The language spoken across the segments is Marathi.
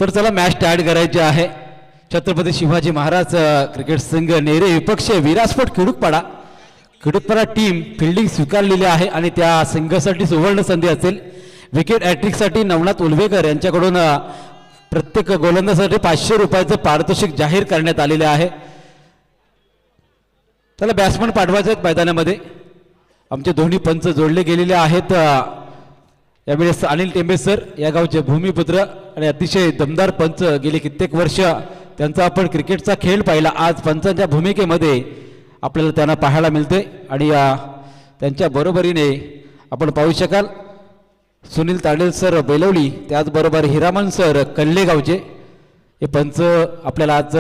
तर चला मॅच स्टार्ट करायची आहे. छत्रपती शिवाजी महाराज क्रिकेट संघ नेरे विपक्ष विरासपट खिडूकपाडा टीम फिल्डिंग स्वीकारलेली आहे आणि त्या संघासाठी सुवर्ण संधी असेल. विकेट हॅट्रिकसाठी नवनाथ उलवेकर यांच्याकडून प्रत्येक गोलंदाजासाठी 500 रुपयाचं पारितोषिक जाहीर करण्यात आलेले आहे. त्याला बॅट्समन पाठवायचे आहेत मैदानामध्ये. आमचे दोन्ही पंच जोडले गेलेले आहेत. यावेळेस अनिल टेंबे सर या गावचे भूमिपुत्र आणि अतिशय दमदार पंच. गेली कित्येक वर्ष त्यांचा आपण क्रिकेटचा खेळ पाहिला. आज पंचांच्या भूमिकेमध्ये आपल्याला त्यांना पाहायला मिळते आणि त्यांच्या बरोबरीने आपण पाहू शकाल सुनील ताडेल सर बेलवली, त्याचबरोबर हिरामन सर कल्लेगावचे हे पंच आपल्याला आज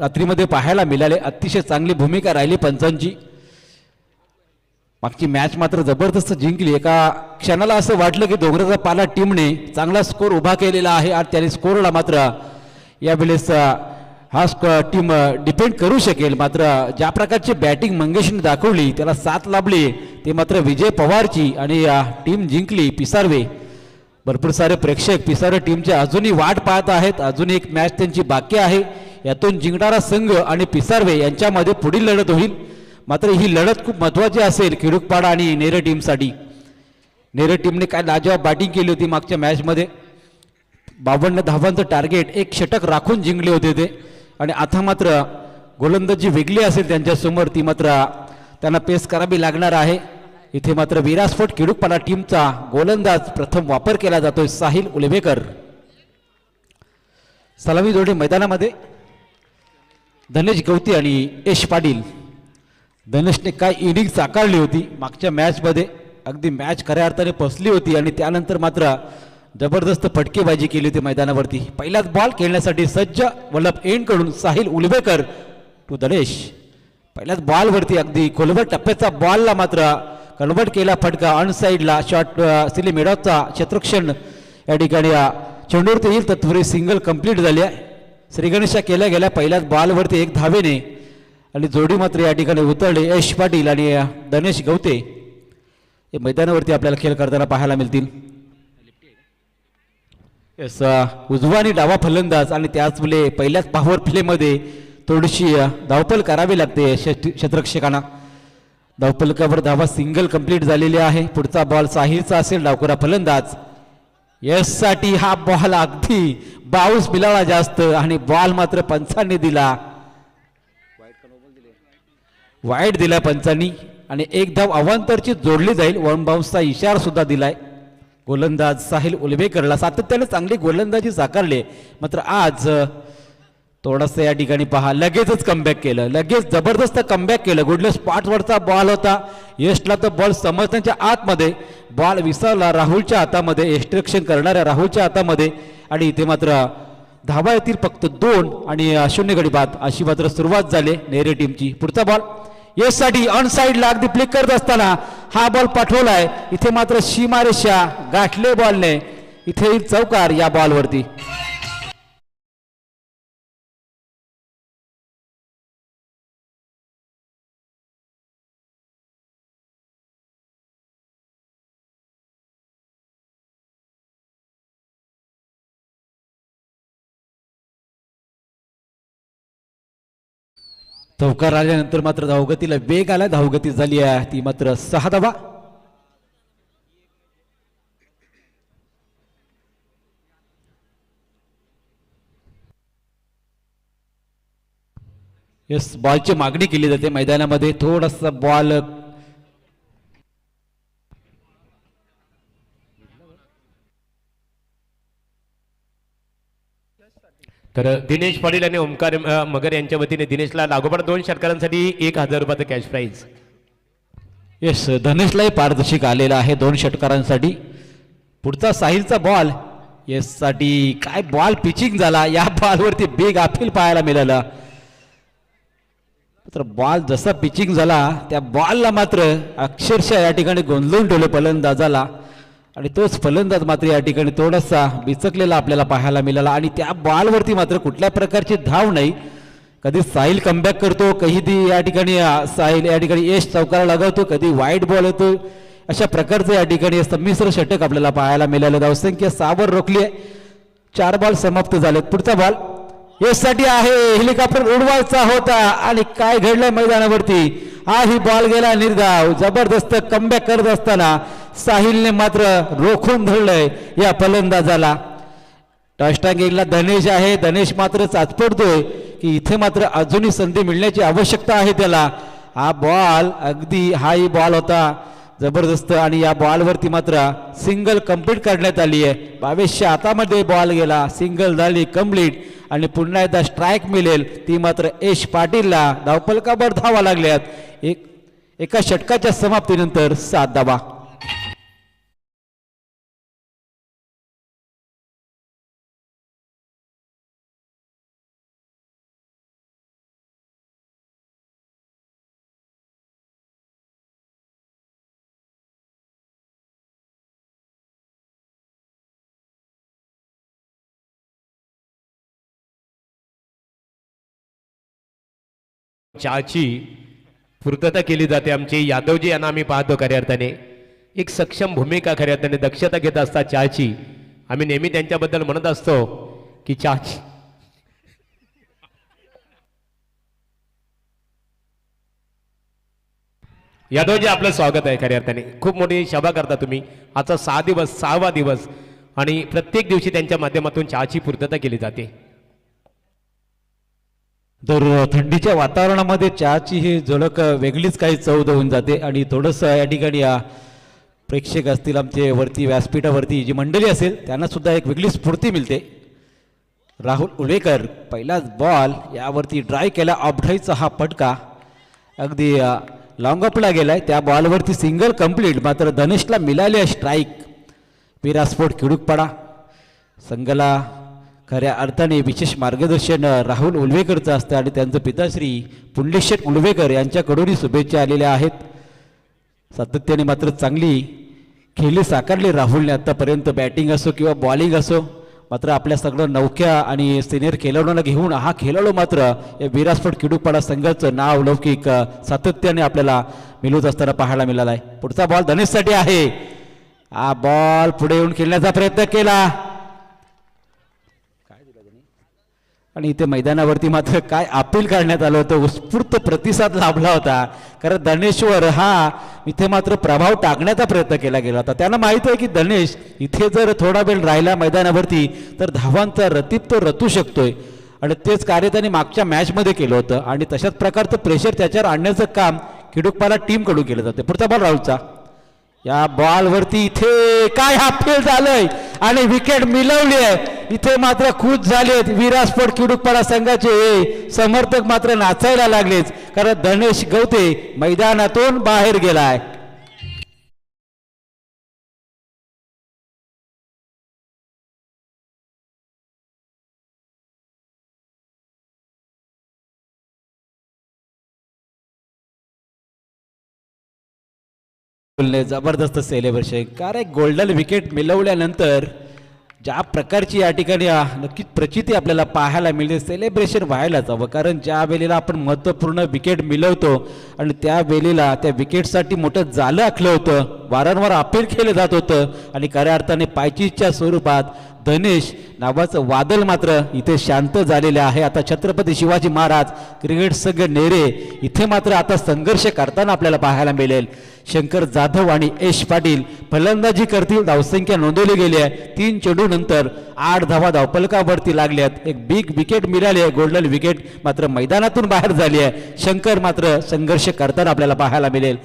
रात्रीमध्ये पाहायला मिळाले. अतिशय चांगली भूमिका राहिली पंचांची. मागची मॅच मात्र जबरदस्त जिंकली. एका क्षणाला असं वाटलं की डोंगराचा पाला टीमने चांगला स्कोर उभा केलेला आहे आणि त्याने स्कोरला मात्र यावेळेस हा टीम डिपेंड करू शकेल. मात्र ज्या प्रकारची बॅटिंग मंगेशने दाखवली त्याला साथ लाभली ते मात्र विजय पवारची आणि टीम जिंकली. पिसारवे भरपूर सारे प्रेक्षक पिसारे टीमचे अजूनही वाट पाहत आहेत. अजून एक मॅच त्यांची बाकी आहे. यातून जिंकणारा संघ आणि पिसारवे यांच्यामध्ये पुढील लढत होईल. मात्र ही लढत खूप महत्त्वाची असेल खिडूकपाडा आणि नेरे टीमसाठी. नेरे टीमने काय लाजवाब बॅटिंग केली होती मागच्या मॅचमध्ये. 52 धावांचं टार्गेट, एक षटक राखून जिंकले होते ते. आणि आता मात्र गोलंदाजी वेगळी असेल त्यांच्यासमोर, ती मात्र त्यांना पेस करावी लागणार आहे. इथे मात्र विरासपट खिडूकपाडा टीमचा गोलंदाज प्रथम वापर केला जातोय साहिल उलवेकर. सलामी जोडे मैदानामध्ये धनेश गवती आणि यश पाटील. धनेशने काय इनिंग साकारली होती मागच्या मॅचमध्ये. अगदी मॅच खऱ्या अर्थाने फसली होती आणि त्यानंतर मात्र जबरदस्त फटकेबाजी केली होती मैदानावरती. पहिलाच बॉल खेळण्यासाठी सज्ज वल्लभ एंडकडून साहिल उलवेकर टू धनेश. पहिल्याच बॉलवरती अगदी खोलवर टप्प्याचा बॉलला मात्र कन्वर्ट केला फटका. ऑन साईडला शॉट सिली मेडॉचा क्षेत्ररक्षण या ठिकाणी चेंडूवरती येईल. तत्वरी सिंगल कंप्लीट झाली आहे. श्रीगणेशा केल्या गेल्या पहिल्याच बॉलवरती 1 धावेने आणि जोडी मात्र या ठिकाणी उतरले यश पाटील आणि धनेश गवते हे मैदानावरती आपल्याला खेळ करताना पाहायला मिळतील. यस उजवा आणि डावा फलंदाज आणि त्याचवेळे पहिल्याच पॉवर प्लेमध्ये थोडीशी धावपल करावी लागते क्षेत्ररक्षकांना. धावपलकावर धावा सिंगल कंप्लीट झालेली आहे. पुढचा बॉल साहिलचा असेल. डावखुरा फलंदाज यस साठी हा बॉल अगदी बाउन्स मिळाला जास्त आणि बॉल मात्र पंचांनी दिला, वाईट दिला पंचांनी आणि 1 धाव अवांतरची जोडली जाईल. 1 बाउन्सचा इशारा सुद्धा दिलाय. गोलंदाज साहिल उलवेकरला सातत्याने चांगली गोलंदाजी साकारले. मात्र आज थोडंसं या ठिकाणी पहा लगेचच कमबॅक केलं. लगेच जबरदस्त कमबॅक केलं. गुडले स्पॉटवरचा बॉल होता. यशला तर बॉल समजण्याच्या आतमध्ये बॉल विसरला राहुलच्या हातामध्ये, यष्टिरक्षण करणाऱ्या राहुलच्या हातामध्ये आणि इथे मात्र धावा येतील फक्त 2 आणि 0 गडी बाद अशी मात्र सुरुवात झाली नेरे टीमची. पुढचा बॉल यश साठी ऑन साईडला अगदी प्लेक करत असताना हा बॉल पाठवलाय. इथे मात्र सीमारेषा गाठले बॉलने. इथे चौकार या बॉलवरती. चौकार आल्यानंतर मात्र धावगतीला वेग आला. धावगती झाली आहे ती मात्र 6 धावा. यस बॉलची मागणी केली जाते मैदानामध्ये. थोडासा बॉल तर दिनेश पाटील आणि ओमकार मगर यांच्या वतीने दिनेशला लागोपाठ 2 षटकारांसाठी 1000 रुपयाचं कॅश प्राईज. यस धनेशलाही पारितोषिक आलेला आहे 2 षटकारांसाठी. पुढचा साहिलचा बॉल यस साठी काय बॉल पिचिंग झाला. या बॉलवरती बिग अपील पाहायला मिळालं. तर बॉल जसा पिचिंग झाला त्या बॉलला मात्र अक्षरशः या ठिकाणी गोंधळून ठेवले फलंदाजाला आणि तोच फलंदाज मात्र या ठिकाणी थोडासा बिचकलेला आपल्याला पाहायला मिळाला. आणि त्या बॉलवरती मात्र कुठल्या प्रकारची धाव नाही. कधी साहिल कमबॅक करतो, कधी या ठिकाणी साहिल या ठिकाणी यश चौकारा लगावतो, कधी वाईट बॉल होतो. अशा प्रकारचं या ठिकाणी संमिश्र षटक आपल्याला पाहायला मिळालं. धावसंख्या 6 वर रोखली आहे. 4 बॉल समाप्त झालेत. पुढचा बॉल यासाठी आहे, हेलिकॉप्टर उडवायचा होता आणि काय घडलं मैदानावरती. हा ही बॉल गेला निर्धाव. जबरदस्त कमबॅक करत असताना साहिलने मात्र रोखून धरलंय या फलंदाजाला. टॉस्टांगेला धनेश आहे, धनेश मात्र चाचपडतोय की इथे मात्र अजूनही संधी मिळण्याची आवश्यकता आहे त्याला. हा बॉल अगदी हाही बॉल होता जबरदस्त आणि या बॉलवरती मात्र सिंगल कंप्लीट करण्यात आली आहे. 22च्या हातामध्ये बॉल गेला, सिंगल झाली कंप्लीट आणि पुन्हा एकदा स्ट्राईक मिळेल ती मात्र यश पाटीलला. धावफलकावर धावा लागल्यात. एका षटकाच्या समाप्तीनंतर 7 धावा. चहाची पूर्तता केली जाते. आमचे यादवजी यांना आम्ही पाहतो खऱ्या अर्थाने एक सक्षम भूमिका खऱ्या अर्थाने दक्षता घेत असतात चहाची. आम्ही नेहमी त्यांच्याबद्दल म्हणत असतो की चहाची यादवजी आपलं स्वागत आहे. खऱ्या अर्थाने खूप मोठी सभा करता तुम्ही. आजचा 6वा दिवस आणि प्रत्येक दिवशी त्यांच्या माध्यमातून चहाची पूर्तता केली जाते. तर थंडीच्या वातावरणामध्ये चहाची ही झलक वेगळीच काही चव देऊन जाते. आणि थोडंसं या ठिकाणी प्रेक्षक असतील आमचे वरती व्यासपीठावरती जी मंडळी असेल त्यांना सुद्धा एक वेगळी स्फूर्ती मिळते. राहुल उल्वेकर पहिलाच बॉल यावरती ड्राय केला. ऑफड्राईचा हा फटका अगदी लॉंग ऑफला गेलाय. त्या बॉलवरती सिंगल कंप्लीट मात्र धनेशला मिळाली स्ट्राईक. विरास्फोट खिडूकपाडा संघाला खऱ्या अर्थाने विशेष मार्गदर्शन राहुल उल्वेकरचं असतं आणि त्यांचं पिताश्री पुंडलिकशेठ उल्वेकर यांच्याकडूनही शुभेच्छा आलेल्या आहेत. सातत्याने मात्र चांगली खेळी साकारली राहुलने आतापर्यंत. बॅटिंग असो किंवा बॉलिंग असो मात्र आपल्या सगळं नौक्या आणि सिनियर खेळाडूंना घेऊन हा खेळाडू मात्र या विरासपट खिडूकपाडा संघाचं नाव लौकिक सातत्याने आपल्याला मिळवत असताना पाहायला मिळाला आहे. पुढचा बॉल धनेशसाठी आहे. हा बॉल पुढे येऊन खेळण्याचा प्रयत्न केला आणि इथे मैदानावरती मात्र काय अपील करण्यात आलं होतं. उत्स्फूर्त प्रतिसाद लाभला होता कारण धनेशवर हा इथे मात्र प्रभाव टाकण्याचा प्रयत्न केला गेला होता. त्यांना माहित आहे की धनेश इथे जर थोडा वेळ राहिला मैदानावरती तर धावांचा रतीप तो रतू शकतोय आणि तेच कार्य त्यांनी मागच्या मॅचमध्ये केलं होतं आणि तशाच प्रकारचं प्रेशर त्याच्यावर आणण्याचं काम खिडूकपाला टीम कडून केलं जाते. पुढचा बॉल राहुलचा. या बॉलवरती इथे काय हाफेल झालंय आणि विकेट मिळवली आहे. इथे मात्र खुश झालेत विरासपट खिडूकपाडा संघाचे समर्थक मात्र नाचायला लागलेच कारण धनेश गवते मैदानातून बाहेर गेलाय. जबरदस्त सेलिब्रेशन कारण गोल्डन विकेट मिळवल्यानंतर ज्या प्रकारची या ठिकाणी नक्कीच प्रचिती आपल्याला पाहायला मिळते. सेलिब्रेशन व्हायलाच हवं कारण ज्या वेळेला आपण महत्त्वपूर्ण विकेट मिळवतो आणि त्या वेळेला त्या विकेटसाठी मोठं जालं आखलं होतं, वारंवार अपील केलं जात होतं आणि खऱ्या अर्थाने पायचीच्या स्वरूपात धनेश नावाचं वादळ मात्र इथे शांत झालेले आहे. आता छत्रपती शिवाजी महाराज क्रिकेट संघ नेरे इथे मात्र आता संघर्ष करताना आपल्याला पाहायला मिळेल. शंकर जाधव आणि यश पाटील फलंदाजी करतील. धावसंख्या नोंदवली गेली आहे. 3 चेंडूनंतर 8 धावा धावफलकावरती लागल्यात. एक बिग विकेट मिळाली आहे. गोल्डन विकेट मात्र मैदानातून बाहेर झाली आहे. शंकर मात्र संघर्ष करताना आपल्याला पाहायला मिळेल.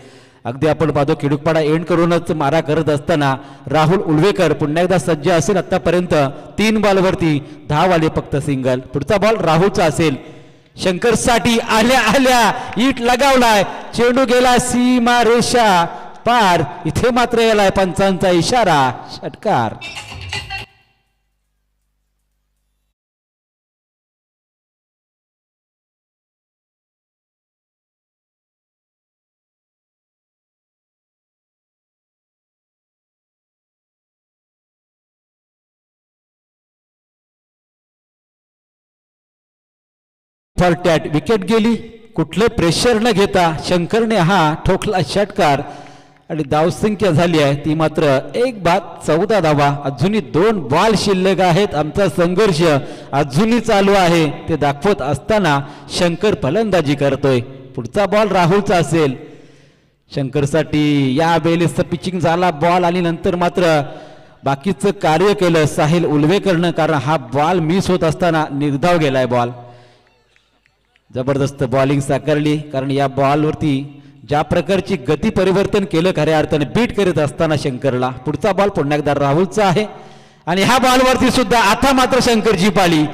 अगदी आपण पाहतो खिडूकपाडा एंड करूनच मारा करत असताना राहुल उल्वेकर पुन्हा एकदा सज्ज असेल. आतापर्यंत 3 बॉलवरती धाव आले फक्त सिंगल. पुढचा बॉल राहुलचा असेल. शंकर साठी आल्या आल्या ईट लगावलाय. चेंडू गेला सीमा रेषा पार. इथे मात्र यालाय पंचांचा इशारा. षटकार. विकेट गेली. कुठलं प्रेशर न घेता शंकरने हा ठोकला षटकार. आणि धावसंख्या झाली आहे ती मात्र 1 बाद 14 धावा. अजूनही 2 बॉल शिल्लक आहेत. आमचा संघर्ष अजूनही चालू आहे ते दाखवत असताना शंकर फलंदाजी करतोय. पुढचा बॉल राहुलचा असेल. शंकरसाठी या बेलिसचा पिचिंग झाला बॉल आणि नंतर मात्र बाकीचं कार्य केलं साहिल उलवेकरनं, कारण हा बॉल मिस होत असताना निर्धाव गेलाय बॉल. जबरदस्त बॉलिंग साकारली, कारण या बॉलवरती ज्या प्रकारची गती परिवर्तन केलं खऱ्या अर्थाने बीट करत असताना शंकरला. पुढचा बॉल पुन्हा एकदा राहुलचा आहे आणि ह्या बॉलवरती सुद्धा आता मात्र शंकरची पाली.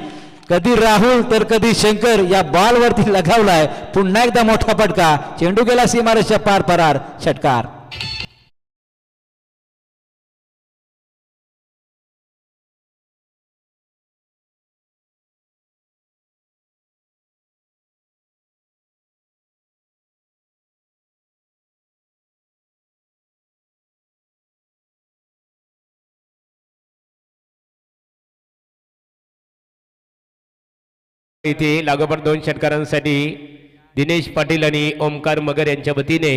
कधी राहुल तर कधी शंकर या बॉलवरती लगावलाय. पुन्हा एकदा मोठा फटका, चेंडू गेला सीमारेषा पार, फरार, षटकार. इथे लागोपाठ 2 षटकारांसाठी दिनेश पाटील आणि ओमकार मगर यांच्या वतीने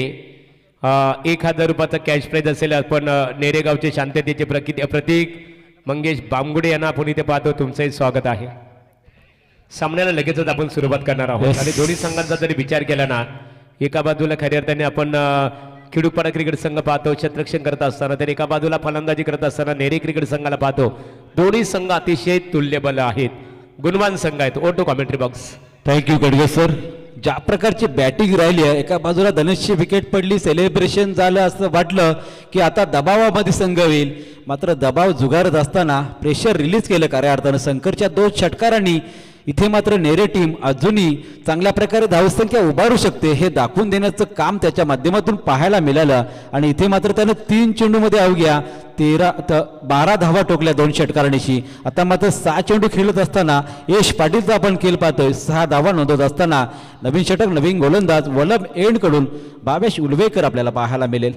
1000 रुपयाचा कॅश प्राइज असेल. आपण नेरेगावचे शांततेचे प्रतीक मंगेश बामगुडे यांना आपण इथे पाहतो. तुमचंही स्वागत आहे. सामन्याला लगेचच आपण सुरुवात करणार आहोत आणि दोन्ही संघांचा जरी विचार केला ना, एका बाजूला खऱ्या अर्थाने आपण खिडूपाडा क्रिकेट संघ पाहतो क्षेत्ररक्षण करत असताना, तर एका बाजूला फलंदाजी करत असताना नेरे क्रिकेट संघाला पाहतो. दोन्ही संघ अतिशय तुल्यबल आहेत, गुणवान संघ आहेत. ओटो commentary box. Thank you Gadge sir. ज्या प्रकारची बॅटिंग राहिली आहे, एका बाजूला धनुषची विकेट पडली, सेलिब्रेशन झालं असं वाटलं की आता दबावामध्ये संघ येईल, मात्र दबाव जुगारत असताना प्रेशर रिलीज केलं खऱ्या अर्थानं शंकरच्या 2 षटकारांनी. इथे मात्र नेरे टीम अजूनही चांगल्या प्रकारे धावसंख्या उभारू शकते हे दाखवून देण्याचं काम त्याच्या माध्यमातून पाहायला मिळालं. आणि इथे मात्र त्यानं 3 चेंडूमध्ये अवघ्या 12 धावा टोकल्या 2 षटकारांनीशी. आता मात्र 6 चेंडू खेळत असताना यश पाटीलचा आपण खेळ पाहतोय. 6 धावा नोंदवत असताना नवीन षटक नवीन गोलंदाज वलभ एंड कडून भावेश उलवेकर आपल्याला पाहायला मिळेल.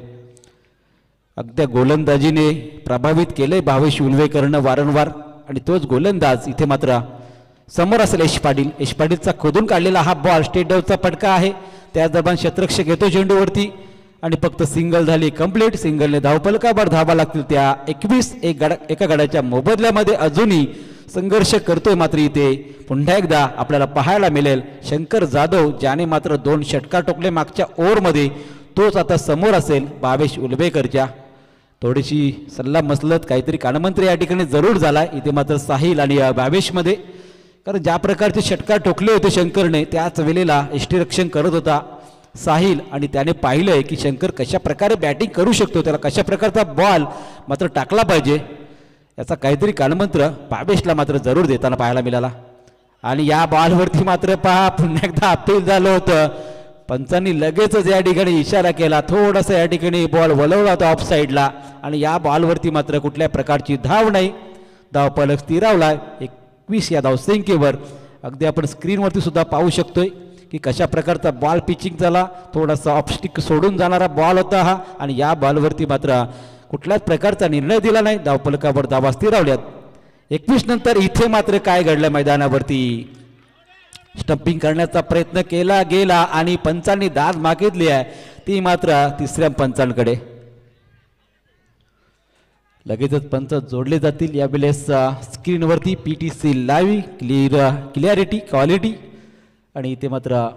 अगदी गोलंदाजीने प्रभावित केले भावेश उलवेकरनं वारंवार, आणि तोच गोलंदाज इथे मात्र समोर असेल यश पाटील. यश पाटीलचा खोदून काढलेला हा बॉल स्टेट डाऊनचा फटका आहे. त्याच दरम्यान क्षेत्ररक्षक घेतो चेंडूवरती आणि फक्त सिंगल झाली कंप्लीट. सिंगलने धावफलकावर धावा लागतील त्या 21. एका गडाच्या मोबदल्यामध्ये अजूनही संघर्ष करतोय. मात्र इथे पुन्हा एकदा आपल्याला पाहायला मिळेल शंकर जाधव, ज्याने मात्र 2 षटकार टोकले मागच्या ओव्हरमध्ये, तोच आता समोर असेल भावेश उलवेकरच्या. थोडीशी सल्ला मसलत काहीतरी कानमंत्री या ठिकाणी जरूर झालाय इथे मात्र साहिल आणि भावेशमध्ये, कारण ज्या प्रकारचे षटकार टोकले होते शंकरने त्याच वेळेला यष्टीरक्षण करत होता साहिल, आणि त्याने पाहिलंय की शंकर कशा प्रकारे बॅटिंग करू शकतो, त्याला कशा प्रकारचा बॉल मात्र टाकला पाहिजे याचा काहीतरी कानमंत्र भावेशला मात्र जरूर देताना पाहायला मिळाला. आणि या बॉलवरती मात्र पहा पुन्हा एकदा अपील झालं होतं. पंचांनी लगेचच या ठिकाणी इशारा केला, थोडासा या ठिकाणी बॉल वळवला होता ऑफ साईडला, आणि या बॉलवरती मात्र कुठल्या प्रकारची धाव नाही. धावफलक स्थिरावलाय 21 या धावसंख्येवर. अगदी आपण स्क्रीनवरती सुद्धा पाहू शकतोय की कशा प्रकारचा बॉल पिचिंग झाला. थोडासा ऑफस्टिक सोडून जाणारा बॉल होता हा, आणि या बॉलवरती मात्र कुठल्याच प्रकारचा निर्णय दिला नाही. धावफलकावर धावा स्थिरावल्यात. 21 नंतर इथे मात्र काय घडलं मैदानावरती, स्टंपिंग करण्याचा प्रयत्न केला गेला आणि पंचांनी दाद मागितली आहे ती मात्र तिसऱ्या पंचांकडे. लगेचच पंच जोडले जातील यावेळेस स्क्रीनवरती. PTC लाईव्ह क्लिअरिटी क्वालिटी, आणि इथे मात्र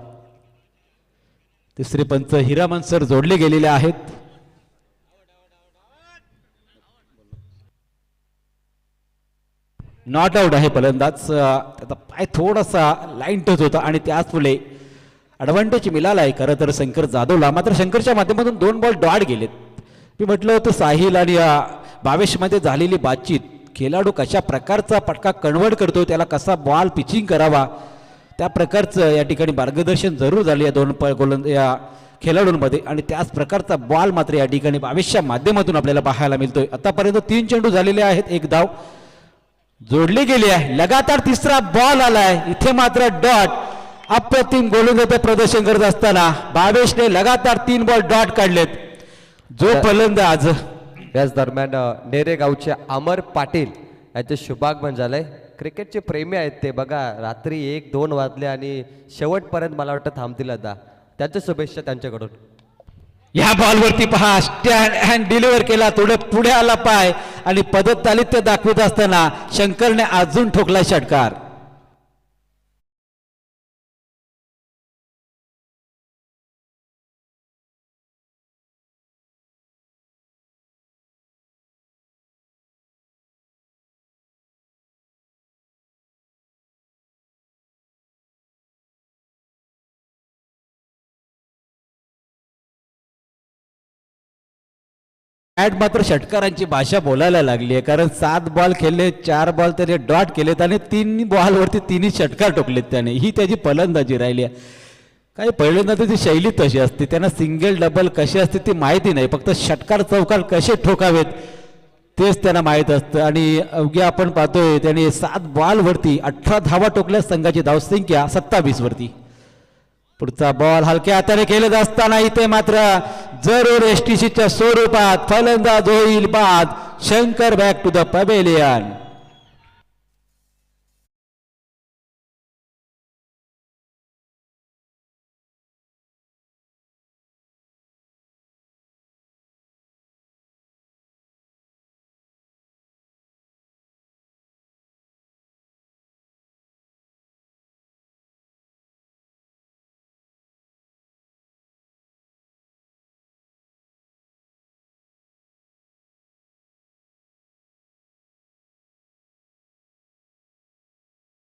तिसरे पंच हिरामन सर जोडले गेलेले आहेत. नॉट आउट आहे फलंदाज. त्याचा पाय थोडासा लाईन टच होता आणि त्याच वेळी ॲडव्हान्टेज मिळाला आहे खरं तर शंकर जाधवला. मात्र शंकरच्या माध्यमातून 2 बॉल डॉट गेलेत. मी म्हटलं होतं साहिल आणि भावेशमध्ये झालेली बातचीत, खेळाडू कशा प्रकारचा पटका कन्वर्ट करतो, त्याला कसा बॉल पिचिंग करावा, त्या प्रकारचं या ठिकाणी मार्गदर्शन जरूर झाले या 2 या खेळाडूंमध्ये. आणि त्याच प्रकारचा बॉल मात्र या ठिकाणी भावेशच्या माध्यमातून आपल्याला पाहायला मिळतोय. आतापर्यंत 3 चेंडू झालेले आहेत, 1 धाव जोडली गेली आहे. लगातार तिसरा बॉल आलाय. इथे मात्र डॉट. अप्रतिम गोलंदाज प्रदर्शन करत असताना भावेशने लगातार 3 बॉल डॉट काढलेत. जो फलंदाज याच दरम्यान नेरेगावचे अमर पाटील यांचे शुभागमन झालंय. क्रिकेटचे प्रेमी आहेत ते, बघा रात्री 1-2 वाजले आणि शेवटपर्यंत मला वाटतं थांबतील आता. त्यांच्या शुभेच्छा त्यांच्याकडून. या बॉलवरती पहा स्टँड अँड डिलिव्हर केला, थोडं पुढे आला पाय आणि पदतालित्य दाखवित असताना शंकरने अजून ठोकला षटकार. ॲड मात्र षटकारांची भाषा बोलायला लागली आहे, कारण 7 बॉल खेळले, 4 बॉल त्याने डॉट केलेत आणि 3 बॉलवरती 3 षटकार ठोकलेत त्याने. ही त्याची फलंदाजी राहिली आहे. काही पहिल्यांदा त्याची शैली तशी असते, त्यांना सिंगल डबल कशी असते ती माहिती नाही, फक्त षटकार चौकार कसे ठोकावेत तेच त्यांना माहीत असतं. आणि अवघ्या आपण पाहतोय त्याने 7 बॉलवरती 18 धावा ठोकल्या, संघाची धावसंख्या 27 वरती. पुढचा बॉल हलक्या हाताने खेळत असताना इथे मात्र जरूर एसटीसीच्या स्वरूपात फलंदाज होईल बाद. Shankar back to the pavilion.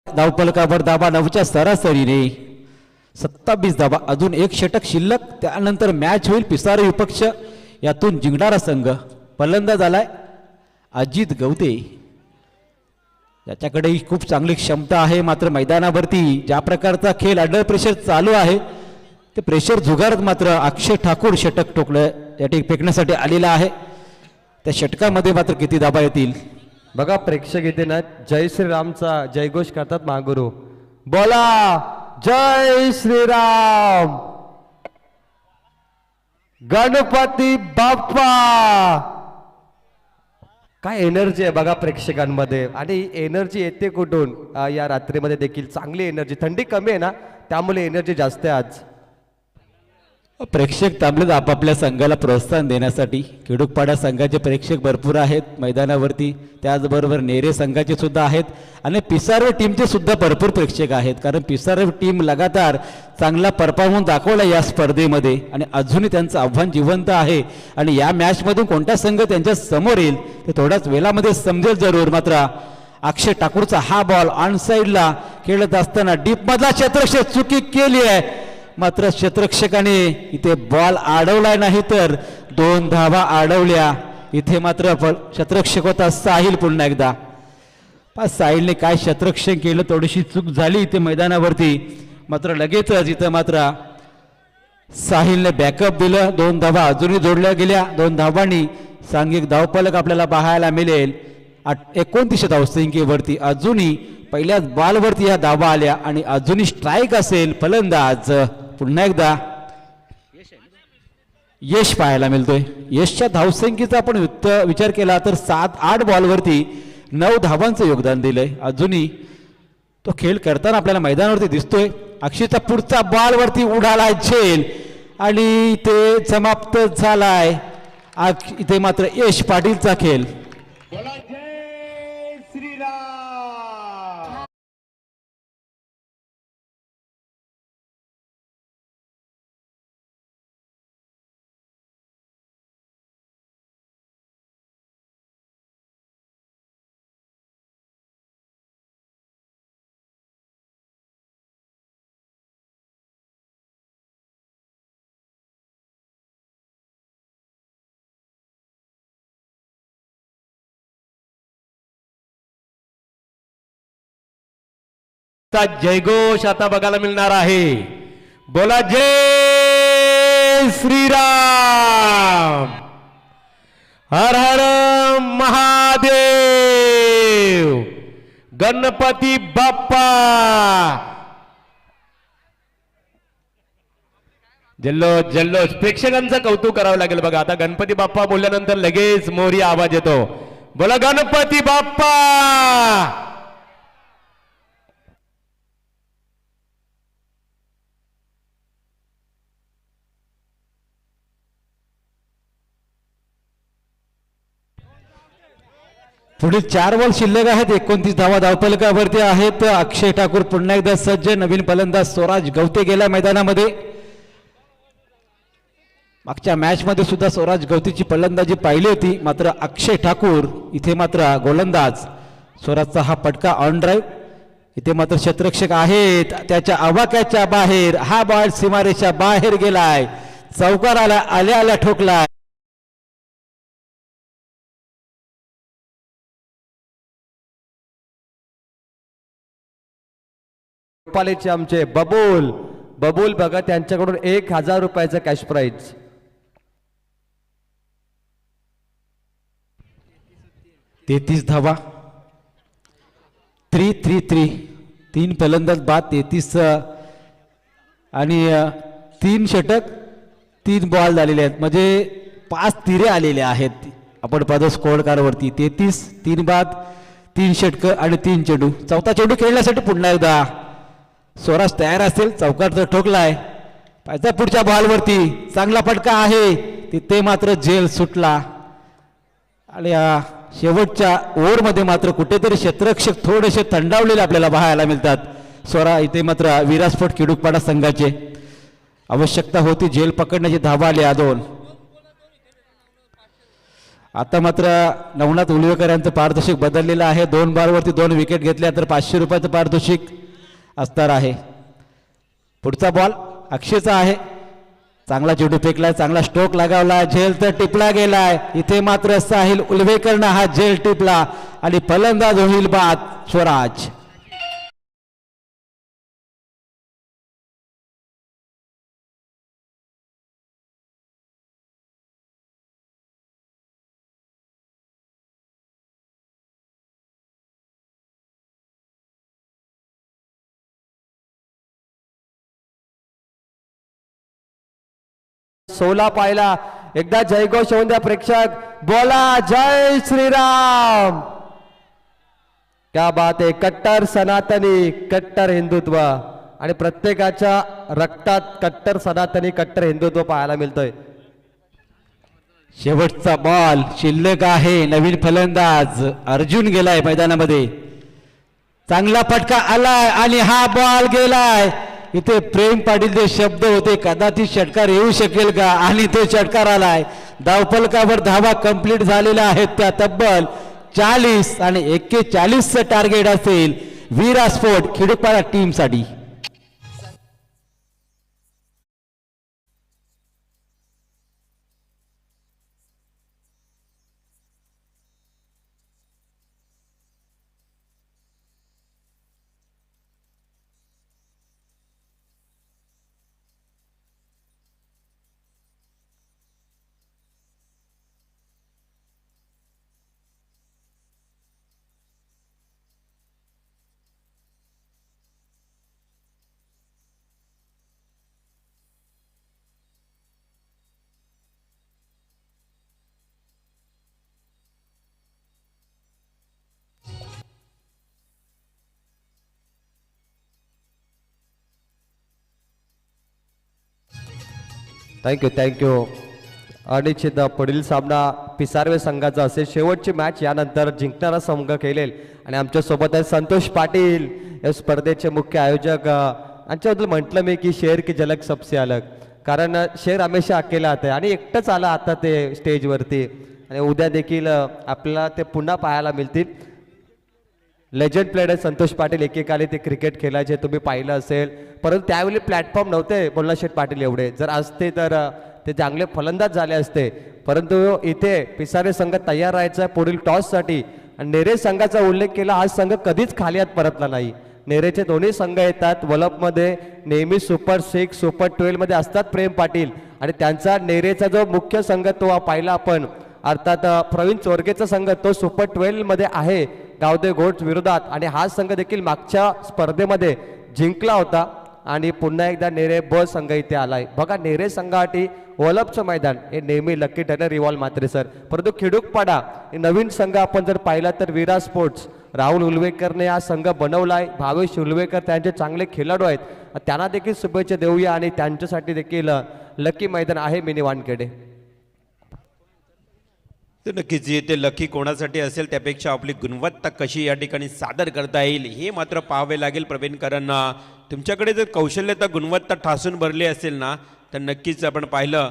धावफलकावर धाबा 9च्या सरासरीने 27 धाबा, अजून एक षटक शिल्लक, त्यानंतर मॅच होईल. पिसारे विपक्ष यातून जिंकणारा संघ. फलंदाज आलाय अजित गवते, याच्याकडे खूप चांगली क्षमता आहे, मात्र मैदानावरती ज्या प्रकारचा खेळ अंडर प्रेशर चालू आहे ते प्रेशर झुगारत मात्र अक्षय ठाकूर षटक ठोकलं या ठिकाणी फेकण्यासाठी आलेला आहे. त्या षटकामध्ये मात्र किती धाबा येतील बघा. प्रेक्षक इथे ना जय श्रीरामचा जयघोष करतात. महागुरु बोला जय श्रीराम, गणपती बाप्पा. काय एनर्जी आहे बघा प्रेक्षकांमध्ये, आणि एनर्जी येते कुठून? या रात्रीमध्ये देखील चांगली एनर्जी. थंडी कमी आहे ना, त्यामुळे एनर्जी जास्त आहे आज. प्रेक्षक थांबलेत आपापल्या संघाला प्रोत्साहन देण्यासाठी. खिडूकपाडा संघाचे प्रेक्षक भरपूर आहेत मैदानावरती, त्याचबरोबर नेरे संघाचे सुद्धा आहेत आणि पिसारे टीमचे सुद्धा भरपूर प्रेक्षक आहेत, कारण पिसारे टीम लगातार चांगला परफॉर्मन्स दाखवला या स्पर्धेमध्ये आणि अजूनही त्यांचं आव्हान जिवंत आहे. आणि या मॅचमधून कोणता संघ त्यांच्या समोर येईल ते थोड्याच वेळामध्ये समजेल जरूर. मात्र अक्षय ठाकूरचा हा बॉल ऑन साईडला खेळत असताना डीपमधला क्षेत्ररक्षक चुकी केली आहे, मात्र क्षेत्ररक्षकाने इथे बॉल अडवला नाही तर 2 धावा अडवल्या. इथे मात्र क्षेत्ररक्षक होता साहिल. पुन्हा एकदा साहिलने काय क्षेत्ररक्षण केलं, थोडीशी चूक झाली इथे मैदानावरती, मात्र लगेचच इथं मात्र साहिलने बॅकअप दिलं. 2 धावा अजूनही जोडल्या गेल्या. 2 धावांनी सांघिक धावफलक आपल्याला पाहायला मिळेल 29 धावसंख्येवरती. अजूनही पहिल्याच बॉलवरती या धावा आल्या आणि अजूनही स्ट्राईक असेल. फलंदाज पुन्हा एकदा यश पाहायला मिळतोय. यशच्या धावसंख्येचा आपण विचार केला तर 7-8 बॉलवरती 9 धावांचं योगदान दिलंय. अजूनही तो खेळ करताना आपल्याला मैदानावरती दिसतोय. अक्षयचा पुढचा बॉलवरती उडालाय झेल आणि ते समाप्त झालाय. इथे मात्र यश पाटीलचा खेळ. जयघोष आता बघायला मिळणार आहे. बोला जय श्रीराम, हर हर महादेव, गणपती बाप्पा. जल्लोष जल्लोष. प्रेक्षकांचं कौतुक करावं लागेल बघा. आता गणपती बाप्पा बोलल्यानंतर लगेच मोरी आवाज येतो. बोला गणपती बाप्पा. पुढील 4 बॉल शिल्लक आहेत. 29 धावा धावफलकावरती आहेत. अक्षय ठाकूर पुन्हा एकदा सज्ज. नवीन फलंदाज स्वराज गवते गेला मैदानामध्ये. मागच्या मॅच मध्ये सुद्धा स्वराज गवतीची फलंदाजी पाहिली होती, मात्र अक्षय ठाकूर इथे मात्र गोलंदाज. स्वराजचा हा पटका ऑन ड्राईव्ह. इथे मात्र क्षेत्ररक्षक आहेत त्याच्या आवाक्याच्या बाहेर. हा बॉल सीमारेषा बाहेर गेलाय. चौकाराला आल्या आल्या ठोकलाय. पालेचे आमचे बबूल बबूल बघा, त्यांच्याकडून 1000 रुपयाचं कॅश प्राइज. तेहतीस धावा. 3-3-3. 3 फलंदाज बाद. 33 आणि 3 षटक 3 बॉल झालेले आहेत, म्हणजे 5 तिरे आलेले आहेत. आपण पाहतो स्कोअर कार्डवरती 33, 3 बाद, 3 षटक आणि 3 चेंडू. चौथा चेंडू खेळण्यासाठी पुन्हा एकदा स्वराज तयार असेल. चौकार तर ठोकलाय. पाहिजे पुढच्या बॉलवरती चांगला फटका आहे, तिथे मात्र झेल सुटला. आणि शेवटच्या ओव्हरमध्ये मात्र कुठेतरी क्षेत्ररक्षक थोडेसे थंडावलेले आपल्याला पाहायला मिळतात. स्वरा इथे मात्र विरासपोट किडुकपाडा संघाचे आवश्यकता होती झेल पकडण्याची. धावा आल्या 2. आता मात्र नवनाथ उलवेकर यांचं पारितोषिक बदललेलं आहे. 2 बॉलवरती 2 विकेट घेतल्या तर 500 रुपयाचं पारितोषिक असणार आहे. पुढचा बॉल अक्षयचा आहे. चांगला चेंडू फेकलाय, चांगला स्ट्रोक लगावला. झेल तर टिपला गेलाय. इथे मात्र साहिल उलवेकरनं हा झेल टिपला आणि फलंदाज होईल बाद स्वराज. सोला पाहिला एकदा जयघोष होऊन द्या प्रेक्षक. बोला जय श्रीराम. क्या बात आहे. कट्टर सनातनी, कट्टर हिंदुत्व आणि प्रत्येकाच्या रक्तात कट्टर सनातनी, कट्टर हिंदुत्व पाहायला मिळतोय. शेवटचा बॉल शिल्लक आहे. नवीन फलंदाज अर्जुन गेलाय मैदानामध्ये. चांगला फटका आलाय आणि हा बॉल गेलाय. इथे प्रेम पाटील जे शब्द होते कदाचित षटकार येऊ शकेल का, आणि तो षटकार आलाय. धावफलकावर धावा कंप्लीट झालेल्या आहेत त्या तब्बल 40 आणि 41चं टार्गेट असेल विरासपोर्ट खिडकपाडा टीमसाठी. थँक्यू. अनिश्चित पुढील सामना पिसारवे संघाचा असेल. शेवटची मॅच यानंतर जिंकणारा संघ खेळेल. आणि आमच्या सोबत आहे संतोष पाटील, या स्पर्धेचे मुख्य आयोजक. यांच्याबद्दल म्हटलं मी की शेर की झलक सबसे अलग, कारण शेर हमेशा अकेला आहे आणि एकटंच आला आता ते स्टेजवरती. आणि उद्या देखील आपल्याला ते पुन्हा पाहायला मिळतील. Legend player Santosh Patil. एकेकाली ते क्रिकेट खेळायचे, तुम्ही पाहिलं असेल, परंतु त्यावेळी प्लॅटफॉर्म नव्हते बोलणाशेठ पाटील एवढे. जर असते तर ते चांगले फलंदाज झाले असते. परंतु इथे पिसारे संघ तयार राहायचा पुढील टॉससाठी. आणि नेरे संघाचा उल्लेख केला, हा संघ कधीच खाली हात परतला नाही. नेरेचे दोन्ही संघ येतात वलपमध्ये, नेहमी सुपर 6 सुपर 12 मध्ये असतात प्रेम पाटील. आणि त्यांचा नेरेचा जो मुख्य संघ तो पाहिला आपण, अर्थात प्रवीण चोरगेचा संघ, तो सुपर 12 मध्ये आहे गावदे घोट विरोधात. आणि हा संघ देखील मागच्या स्पर्धेमध्ये जिंकला होता. आणि पुन्हा एकदा नेरे ब संघ इथे आलाय. बघा नेरे संघासाठी वलपचं मैदान हे नेहमी लकी ठरलं रिवॉल्व मात्रे सर. परंतु खिडुकपाडा हे नवीन संघ आपण जर पाहिला तर विरा स्पोर्ट्स राहुल उलवेकरने हा संघ बनवलाय. भावेश उलवेकर त्यांचे चांगले खेळाडू आहेत, त्यांना देखील शुभेच्छा देऊया. आणि त्यांच्यासाठी देखील लकी मैदान आहे मिनी वानखेडे. तर नक्कीच ते लकी कोणासाठी असेल त्यापेक्षा आपली गुणवत्ता कशी या ठिकाणी सादर करता येईल हे मात्र पाहावे लागेल प्रवीणकरांना. तुमच्याकडे जर कौशल्यता गुणवत्ता ठासून भरली असेल ना तर नक्कीच आपण पाहिलं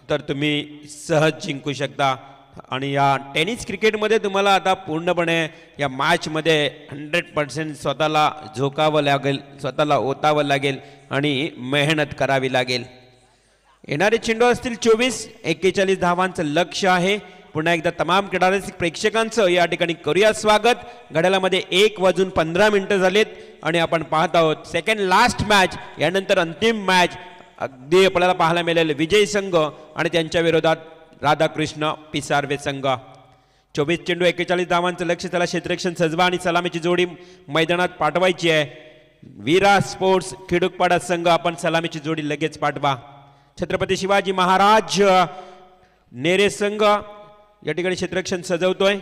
तर तुम्ही सहज जिंकू शकता. आणि या टेनिस क्रिकेटमध्ये तुम्हाला आता पूर्णपणे या मॅचमध्ये 100% स्वतःला झोकावं लागेल, स्वतःला ओतावं लागेल आणि मेहनत करावी लागेल. येणारे चेंडू असतील 24-41 धावांचं लक्ष्य आहे. पुन्हा एकदा तमाम क्रीडा रसिक प्रेक्षकांचं या ठिकाणी करूया स्वागत. घड्याळामध्ये 1:15 झालेत आणि आपण पाहत आहोत सेकंड लास्ट मॅच, यानंतर अंतिम मॅच अगदी आपल्याला पाहायला मिळेल विजय संघ आणि त्यांच्या विरोधात राधाकृष्ण पिसारवे संघ. 24 चेंडू 41 धावांचं लक्ष, त्याला क्षेत्ररक्षण सजवा आणि सलामीची जोडी मैदानात पाठवायची आहे. वीरा स्पोर्ट्स खिडूकपाडा संघ आपण सलामीची जोडी लगेच पाठवा. छत्रपती शिवाजी महाराज नेरे संघ या ठिकाणी क्षेत्ररक्षण सजवतोय.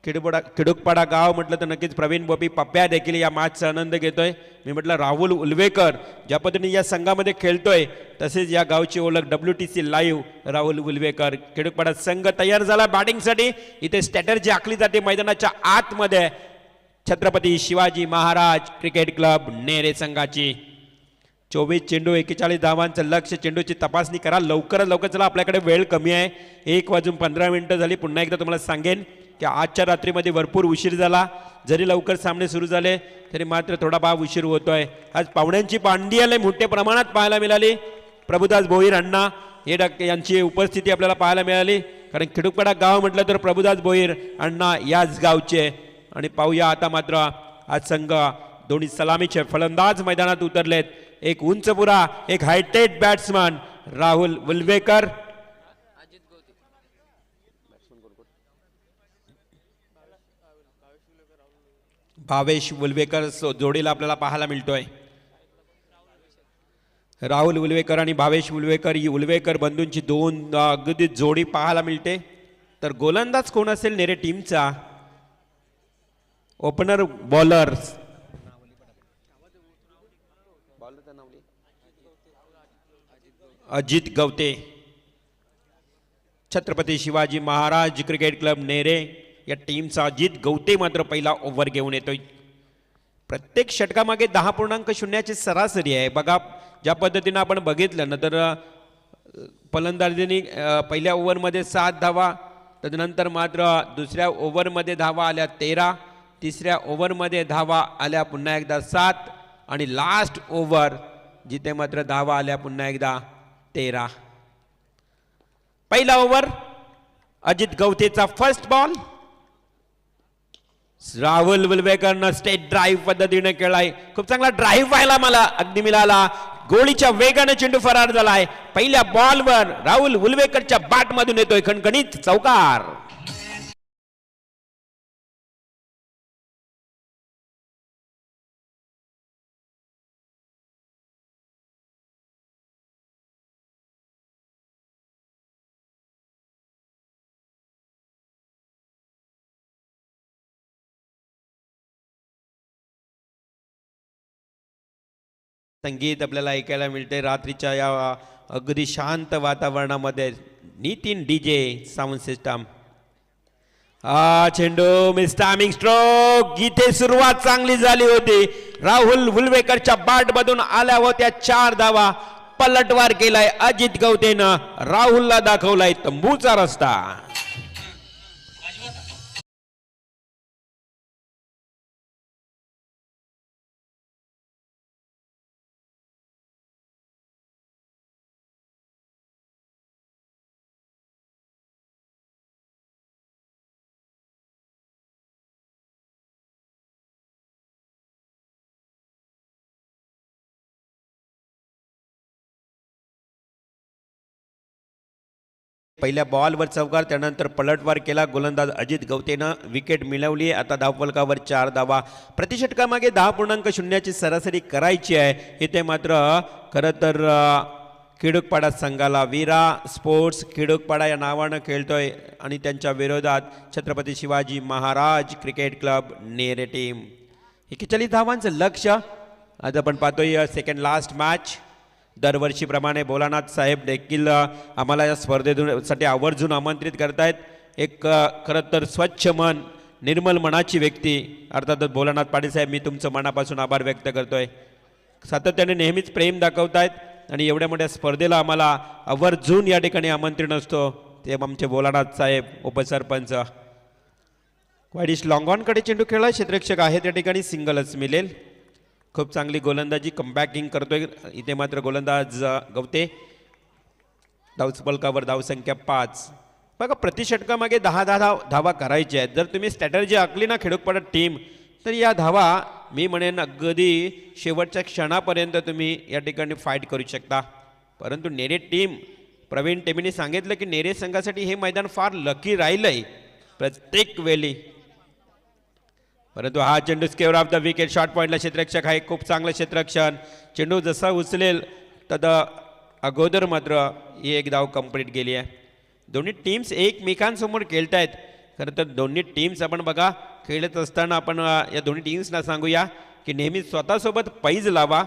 खिडूकपाडा गाव म्हटलं तर नक्कीच प्रवीण बॉबी पप्प्या देखील या मॅचचा आनंद घेतोय. मी म्हटलं राहुल उल्वेकर ज्या पद्धतीने या संघामध्ये खेळतोय तसेच या गावची ओळख WTC लाईव्ह राहुल उल्वेकर. खिडूकपाडा संघ तयार झाला बॅटिंगसाठी. इथे स्ट्रॅटर्जी आखली जाते मैदानाच्या आतमध्ये छत्रपती शिवाजी महाराज क्रिकेट क्लब नेरे संघाची. 24 चेंडू 41 धावांचं लक्ष. चेंडूची तपासणी करा लवकरात लवकर. चला आपल्याकडे वेळ कमी आहे, 1:15 झाली. पुन्हा एकदा तुम्हाला सांगेन की आजच्या रात्रीमध्ये भरपूर उशीर झाला. जरी लवकर सामने सुरू झाले तरी मात्र थोडा भाव उशीर होतोय. आज पाहुण्यांची पांडी आले मोठ्या प्रमाणात पाहायला मिळाली. प्रभुदास भोईर अण्णा यांची उपस्थिती आपल्याला पाहायला मिळाली. कारण खिडूकपाडा गाव म्हटलं तर प्रभुदास भोईर अण्णा याच गावचे. आणि पाहूया आता मात्र आज संघ दोन्ही सलामीचे फलंदाज मैदानात उतरलेत. एक उंचपुरा, एक हायटेड बॅट्समन राहुल उल्वेकर. भावेश उल्वेकर जोडीला आपल्याला पाहायला मिळतोय. राहुल उल्वेकर आणि भावेश उल्वेकर ही उल्वेकर बंधूंची दोन अगदी जोडी पाहायला मिळते. तर गोलंदाज कोण असेल नेरे टीमचा? Opener bowler Ajit Gawate. Chhatrapati Shivaji Maharaj cricket club Nere या टीमचा अजित गवते मात्र पहिला ओव्हर घेऊन येतोय. प्रत्येक षटकामागे 10.0 सरासरी आहे. बघा ज्या पद्धतीनं आपण बघितलं ना तर फलंदाजीने पहिल्या ओव्हरमध्ये 7 धावा, तदनंतर मात्र दुसऱ्या ओव्हरमध्ये धावा आल्या 13, तिसऱ्या ओव्हरमध्ये धावा आल्या पुन्हा एकदा 7 आणि लास्ट ओव्हर जिथे मात्र धावा आल्या पुन्हा एकदा 13. पहिला ओव्हर अजित गवतेचा फर्स्ट बॉल. राहुल उल्वेकरनं स्टेट ड्राईव्ह पद्धतीने खेळलाय. खूप चांगला ड्राईव्ह व्हायला मला अगदी मिळाला. गोळीच्या वेगाने चेंडू फरार झालाय. पहिल्या बॉलवर राहुल उल्वेकरच्या बॅट मधून येतोय खणखणीत चौकार. संगीत आपल्याला ऐकायला मिळते रात्रीच्या या अगदी शांत वातावरणामध्ये. Nitin DJ sound system. चेंडू मिस टायमिंग स्ट्रोक. इथे सुरुवात चांगली झाली होती. राहुल उल्वेकरच्या बॅट मधून आल्या होत्या 4 धावा. पलटवार केलाय अजित गवतेनं. राहुलला दाखवलाय तंबूचा रस्ता. पहिल्या बॉलवर चौकार, त्यानंतर पलटवार केला गोलंदाज अजित गवतेनं. विकेट मिळवली. आता धावफलकावर 4 धावा. प्रतिषटकामागे 10.0 सरासरी करायची आहे. इथे मात्र खरं तर खिडूकपाडा संघाला वीरा स्पोर्ट्स खिडूकपाडा या नावानं खेळतोय आणि त्यांच्या विरोधात Chhatrapati Shivaji Maharaj cricket club Nere team. 41 धावांचं लक्ष. आज आपण पाहतोय सेकंड लास्ट मॅच. दरवर्षीप्रमाणे भोलानाथ साहेब देखील आम्हाला या स्पर्धेसाठी आवर्जून आमंत्रित करतायत एक खरं तर स्वच्छ मन निर्मल मनाची व्यक्ती अर्थातच भोलानाथ पाटील साहेब, मी तुमचं मनापासून आभार व्यक्त करतोय. सातत्याने नेहमीच प्रेम दाखवतायत आणि एवढ्या मोठ्या स्पर्धेला आम्हाला आवर्जून या ठिकाणी आमंत्रण असतो ते आमचे भोलानाथ साहेब उपसरपंच. वाईडिश लॉंगॉनकडे चेंडू खेळला, क्षेत्ररक्षक आहे त्या ठिकाणी सिंगलच मिळेल. खूप चांगली गोलंदाजी कमबॅकिंग करतोय इथे मात्र गोलंदाज गवते. धावसफलकावर धावसंख्या 5. बघा प्रति षटकामागे 10 धावा करायच्या आहेत. जर तुम्ही स्ट्रॅटर्जी आखली ना खेडूपाडा टीम तर या धावा मी म्हणेन अगदी शेवटच्या क्षणापर्यंत तुम्ही या ठिकाणी फाईट करू शकता. परंतु नेरे टीम प्रवीण टेमीने सांगितलं की नेरे संघासाठी हे मैदान फार लकी राहिलंय प्रत्येक वेळी. परंतु हा चेंडू square off the wicket. Short पॉईंटला क्षेत्ररक्षक आहे, खूप चांगलं क्षेत्ररक्षण. चेंडू जसा उचलेल तर अगोदर मात्र ही एक धाव कंप्लीट गेली आहे. दोन्ही टीम्स एकमेकांसमोर खेळत आहेत. खरं तर दोन्ही टीम्स आपण बघा खेळत असताना आपण या दोन्ही टीम्सना सांगूया की नेहमी स्वतःसोबत पैज लावा.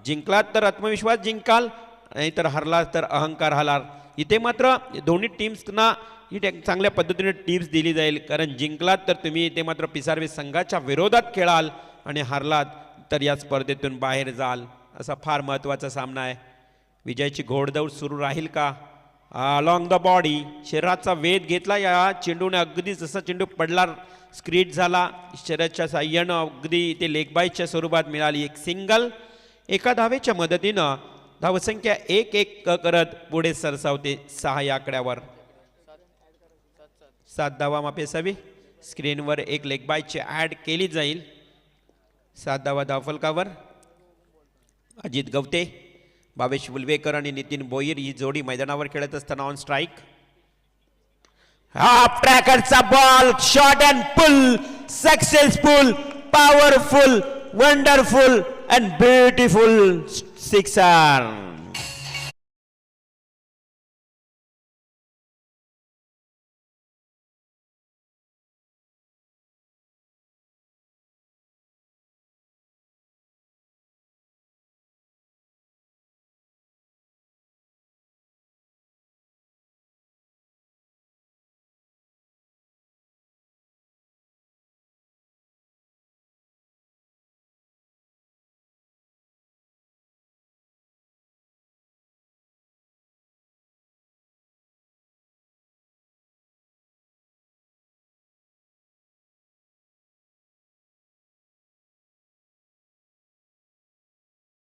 जिंकलात तर आत्मविश्वास जिंकाल, नाहीतर हरलात तर अहंकार हलाल. इथे मात्र दोन्ही टीम्सना ही चांगल्या पद्धतीने टिप्स दिली जाईल, कारण जिंकलात तर तुम्ही इथे मात्र पिसारवे संघाच्या विरोधात खेळाल आणि हरलात तर या स्पर्धेतून बाहेर जाल. असा फार महत्त्वाचा सामना आहे. विजयाची घोडदौड सुरू राहील का? अलॉंग द बॉडी शरीराचा वेध घेतला या चेंडूने. अगदी जसा चेंडू पडला स्क्रीट झाला, शरीराच्या साह्यानं अगदी इथे लेगबाईच्या स्वरूपात मिळाली एक सिंगल. एका धावेच्या मदतीनं धावसंख्या 1-1 करत पुढे सरसावते 6 या आकड्यावर. 7 धावा मापी असावी. स्क्रीनवर एक लेगबायची ॲड केली जाईल. 7 धावा धावफलकावर. अजित गवते, भावेश वुलवेकर आणि नितीन बोईर ही जोडी मैदानावर खेळत असताना ऑन स्ट्राईक. हाफ ट्रॅकरचा ball, shot and pull, successful, powerful, wonderful and beautiful sixer.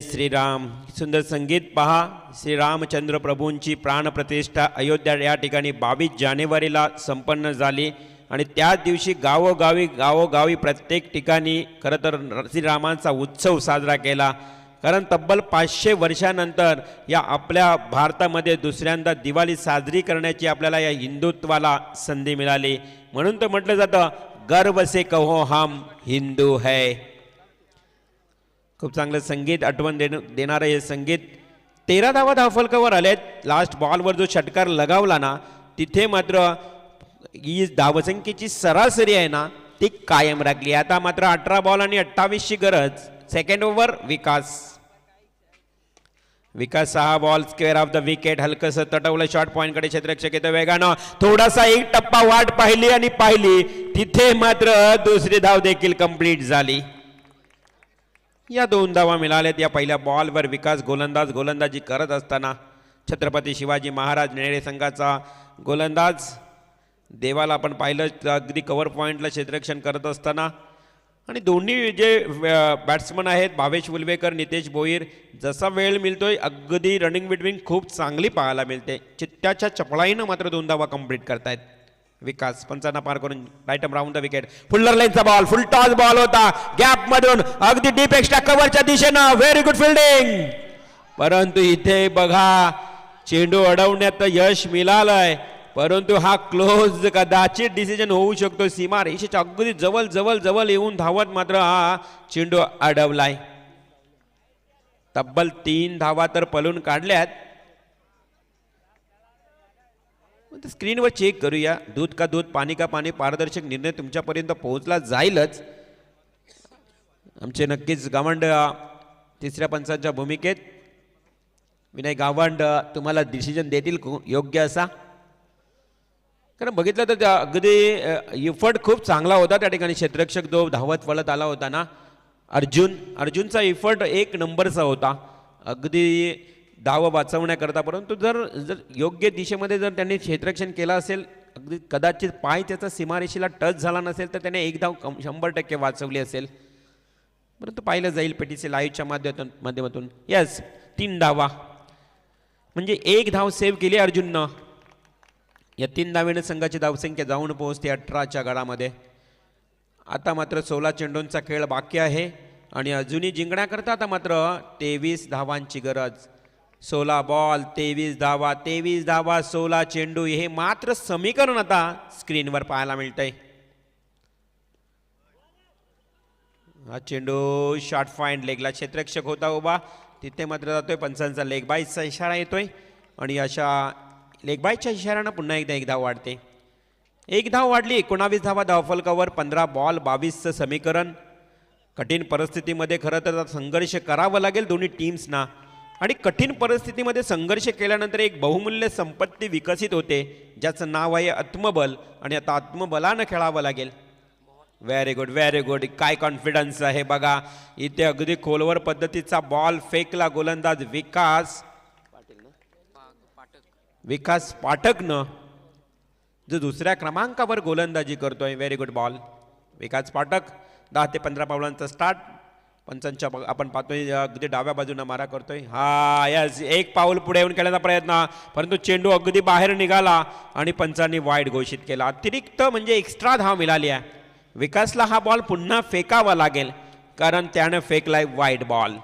Shriram सुंदर संगीत पहा. श्रीरामचंद्र प्रभूंची प्राणप्रतिष्ठा अयोध्या या ठिकाणी 22 जानेवारीला संपन्न झाली आणि त्याच दिवशी गावोगावी प्रत्येक ठिकाणी खरं तर श्रीरामांचा उत्सव साजरा केला. कारण तब्बल 500 वर्षानंतर या आपल्या भारतामध्ये दुसऱ्यांदा दिवाळी साजरी करण्याची आपल्याला या हिंदुत्वाला संधी मिळाली. म्हणून तर म्हटलं जातं गर्व से कहो हम हिंदू है. खूप चांगलं संगीत, आठवण देणारं हे संगीत. 13 धावा धावफलकावर आलेत. लास्ट बॉलवर जो षटकार लगावला ना तिथे मात्र ही धावसंख्येची सरासरी आहे ना ती कायम राखली. आता मात्र 18 बॉल आणि 28ची गरज. Second over Vikas 6 ball, square off the wicket. हलकंसं तटवलं शॉर्ट पॉईंटकडे. क्षेत्ररक्षक येतं वेगानं. थोडासा एक टप्पा वाट पाहिली तिथे मात्र दुसरी धाव देखील कंप्लीट झाली. या 2 धावा मिळाल्यात या पहिल्या बॉलवर. विकास गोलंदाजी करत असताना छत्रपती शिवाजी महाराज नेरे संघाचा गोलंदाज देवाला आपण पाहिलं अगदी कव्हर पॉईंटला क्षेत्ररक्षण करत असताना. आणि दोन्ही जे बॅट्समन आहेत भावेश वुलवेकर, नितेश बोईर, जसा वेळ मिळतोय अगदी रनिंग बिटवीन खूप चांगली पाहायला मिळते. चित्त्याच्या चपळाईनं मात्र 2 धावा कंप्लीट करतायत. विकास 55 पार करून राईट राऊंड द विकेट. फुल्लर लाईनचा बॉल, फुल टॉस बॉल होता गॅप मधून अगदी डीप एक्स्ट्रा कव्हरच्या दिशेनं. Very good fielding. परंतु इथे बघा चेंडू अडवण्यात यश मिळालंय, परंतु हा क्लोज कदाचित डिसिजन होऊ शकतो. सीमा रेषेच्या अगदी जवळ येऊन धावत मात्र हा चेंडू अडवलाय. तब्बल 3 धावा तर पळून काढल्यात. स्क्रीनवर चेक करूया. दूध का दूध, पाणी का पाणी, पारदर्शक निर्णय तुमच्यापर्यंत पोहोचला जाईलच. आमचे नक्कीच गावंड तिसऱ्या पंचांच्या भूमिकेत विनय गावंड तुम्हाला डिसिजन देतील योग्य असा. कारण बघितलं तर अगदी इफर्ट खूप चांगला होता त्या ठिकाणी. क्षेत्ररक्षक जो धावत वळत आला होता ना अर्जुनचा इफर्ट एक नंबरचा होता अगदी धाव वाचवण्याकरता. परंतु जर योग्य दिशेमध्ये जर त्यांनी क्षेत्ररक्षण केलं असेल, अगदी कदाचित पाय त्याचा सीमारेषेला टच झाला नसेल तर त्याने एक धाव 100% वाचवली असेल. परंतु पाहिलं जाईल पेटीसी लाईव्हच्या माध्यमातून. यस, 3 धावा म्हणजे 1 धाव सेव्ह केली अर्जुननं. या 3 धावेनं संघाची धावसंख्या जाऊन पोहोचते 18च्या गडामध्ये. आता मात्र 16 चेंडूंचा खेळ बाकी आहे आणि अजूनही जिंकण्याकरता आता मात्र 23 धावांची गरज. 16 बॉल 23 धावा, 23 धावा 16 चेंडू, हे मात्र समीकरण आता स्क्रीनवर पाहायला मिळतंय. हा चेंडू शॉर्ट फाईंड लेगला क्षेत्ररक्षक होता उभा, तिथे मात्र जातोय. पंचांचा लेग बाईचा इशारा येतोय आणि अशा लेग बाईच्या इशाऱ्यानं पुन्हा एकदा 1 धाव वाढते. 1 धाव वाढली. 19 धावा धावफलकावर. 15 बॉल 22चं समीकरण. कठीण परिस्थितीमध्ये खरं तर संघर्ष करावं लागेल दोन्ही टीम्सना आणि कठीण परिस्थितीमध्ये संघर्ष केल्यानंतर एक बहुमूल्य संपत्ती विकसित होते ज्याचं नाव आहे आत्मबल आणि आता आत्मबलानं खेळावं लागेल. Very good, very good. काय कॉन्फिडन्स आहे बघा. इथे अगदी खोलवर पद्धतीचा बॉल फेकला गोलंदाज विकास पाठकनं, जो 2ऱ्या क्रमांकावर गोलंदाजी करतोय. व्हेरी गुड बॉल विकास पाठक. 10 ते 15 पावलांचा स्टार्ट. पंचांच्या आपण पाहतोय अगदी डाव्या बाजूने मारा करतोय. हा यस, 1 पाऊल पुढे येऊन खेळण्याचा प्रयत्न, परंतु चेंडू अगदी बाहेर निघाला आणि पंचांनी वाईड घोषित केला. अतिरिक्त म्हणजे एक्स्ट्रा धाव मिळाली आहे. विकासला हा बॉल पुन्हा फेकावा लागेल कारण त्यानं फेकलाय वाईड बॉल.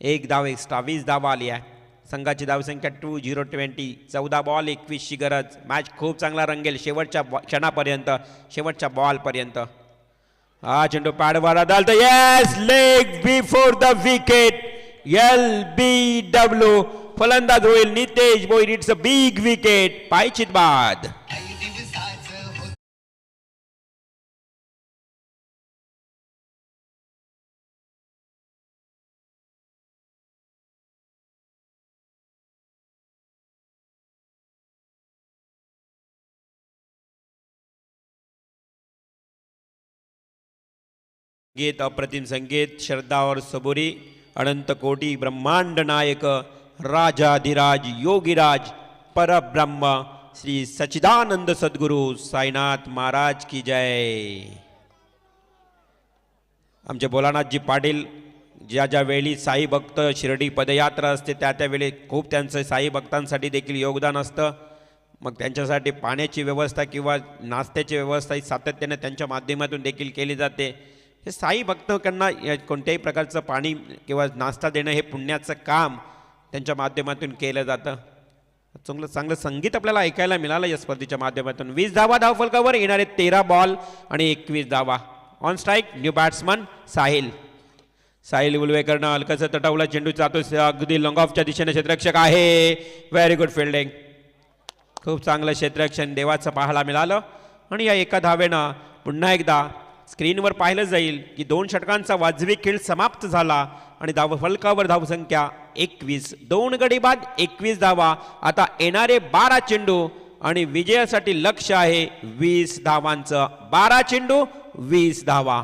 1 धाव एक्स्ट्रा. 20 धावा आली आहे. संघाची धावसंख्या 20-20. 14 बॉल 21ची गरज. मॅच खूप चांगला रंगेल शेवटच्या क्षणापर्यंत, शेवटच्या बॉलपर्यंत. हा चेंडू पॅडवर आदळतो. Yes, leg before the wicket. LBW फलंदाज होईल Nitesh Bhoir. It's a big wicket. पायचित बाद. संगीत, अप्रतिम संगीत, श्रद्धा और सबुरी, अनंत कोटी ब्रह्मांड नायक, राजाधिराज योगीराज परब्रह्म श्री सच्चिदानंद सद्गुरु साईनाथ महाराज की जय. आमचे भोलानाथजी पाटील ज्या ज्या वेळी साई भक्त शिर्डी पदयात्रा असते त्या त्यावेळी खूप त्यांचं साई भक्तांसाठी देखील योगदान असतं. मग त्यांच्यासाठी पाण्याची व्यवस्था किंवा नाश्त्याची व्यवस्था ही सातत्याने त्यांच्या माध्यमातून देखील केली जाते. हे साई भक्तांना कोणत्याही प्रकारचं पाणी किंवा नाश्ता देणं हे पुण्याचं काम त्यांच्या माध्यमातून केलं जातं. चांगलं संगीत आपल्याला ऐकायला मिळालं या स्पर्धेच्या माध्यमातून. 20 धावा धावफलकावर. येणारे 13 बॉल आणि 21 धावा. On strike new batsman Sahil उलवेकरनं हलकसं तटवला. चेंडू जातो अगदी लॉंग ऑफच्या दिशेने. क्षेत्ररक्षक आहे. Very good fielding. खूप चांगलं क्षेत्ररक्षण देवाचं पाहायला मिळालं आणि या 1 धावेनं पुन्हा एकदा स्क्रीनवर पाहिलं जाईल की 2 षटकांचा वाजवी खेळ समाप्त झाला आणि धावफलकावर धावसंख्या 21. 2 गडी बाद 21 धावा. आता येणारे 12 चेंडू आणि विजयासाठी लक्ष आहे 20 धावांचं. 12 चेंडू 20 धावा.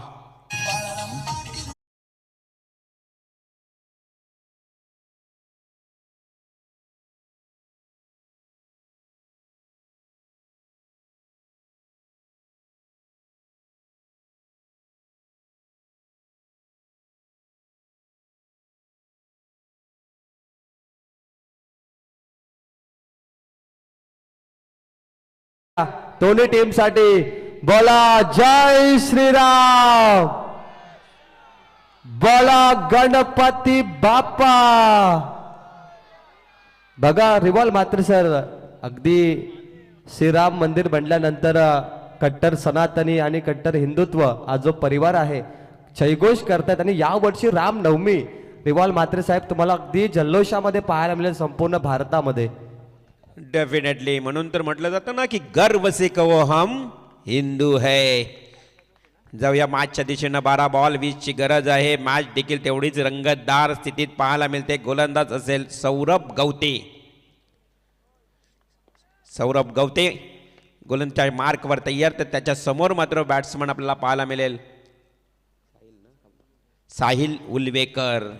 दोन्ही टीम साठी बोला जय श्रीराम, बोला गणपती बाप्पा. बघा रिवॉल मात्र सर अगदी श्रीराम मंदिर बनल्यानंतर कट्टर सनातनी आणि कट्टर हिंदुत्व हा जो परिवार आहे जयघोष करतात आणि यावर्षी रामनवमी रिवॉल मात्रे साहेब तुम्हाला अगदी जल्लोषामध्ये पाहायला मिळेल संपूर्ण भारतामध्ये. डेफिनेटली. म्हणून तर म्हटलं जातं ना की गर्व से कहो हम हिंदू है. जाऊया मॅचच्या दिशेनं. 12 बॉल 20ची गरज आहे. मॅच देखील तेवढीच रंगतदार स्थितीत पाहायला मिळते. गोलंदाज असेल सौरभ गवते. गोलंदाज मार्कवर तयार, तर त्याच्या समोर मात्र बॅट्समन आपल्याला पाहायला मिळेल साहिल उलवेकर.